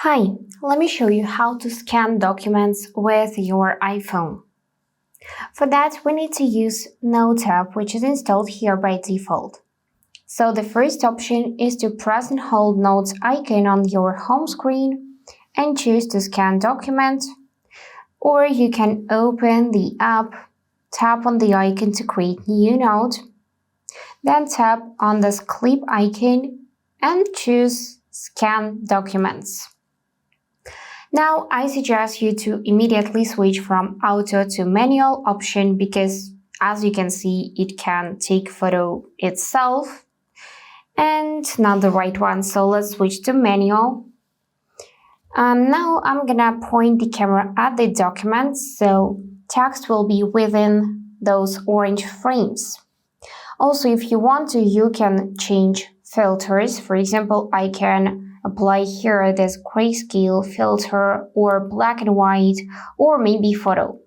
Hi, let me show you how to scan documents with your iPhone. For that, we need to use Notes app, which is installed here by default. So the first option is to press and hold Notes icon on your home screen and choose to scan document, or you can open the app, tap on the icon to create new note, then tap on this clip icon and choose Scan Documents. Now, I suggest you to immediately switch from auto to manual option because, as you can see, it can take photo itself and not the right one. So let's switch to manual. Now I'm gonna point the camera at the document, so text will be within those orange frames. Also, if you want to, you can change filters. For example, I can apply here this grayscale filter or black and white or maybe photo.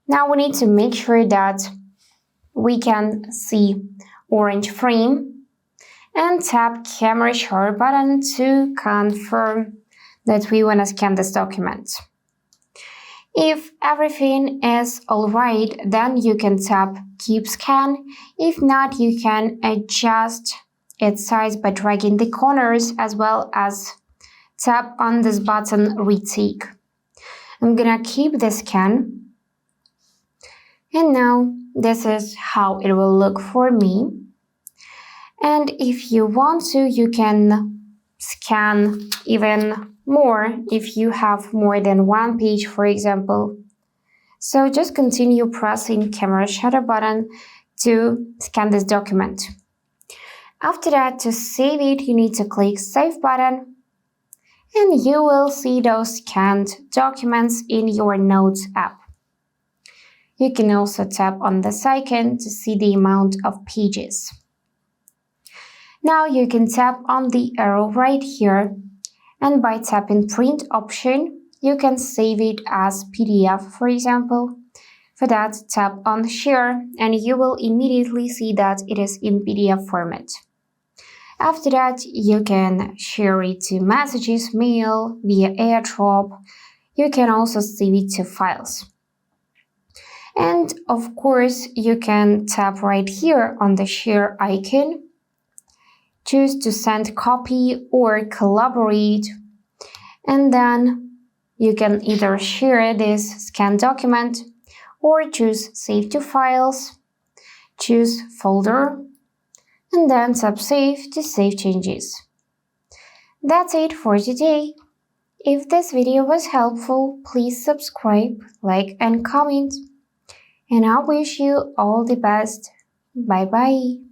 Now we need to make sure that we can see orange frame and tap camera share button to confirm that we want to scan this document. If everything is alright, then you can tap keep scan. If not, you can adjust its size by dragging the corners as well as tap on this button retake. I'm gonna keep the scan. And now this is how it will look for me. And if you want to, you can scan even more if you have more than one page, for example. So just continue pressing camera shutter button to scan this document. After that, to save it, you need to click Save button and you will see those scanned documents in your Notes app. You can also tap on this icon to see the amount of pages. Now you can tap on the arrow right here and by tapping Print option, you can save it as PDF, for example. For that, tap on Share and you will immediately see that it is in PDF format. After that, you can share it to messages, mail, via AirDrop. You can also save it to files. And of course, you can tap right here on the share icon. Choose to send copy or collaborate. And then you can either share this scanned document or choose Save to Files, choose Folder, and then tap Save to save changes. That's it for today. If this video was helpful, please subscribe, like and comment. And I wish you all the best. Bye bye.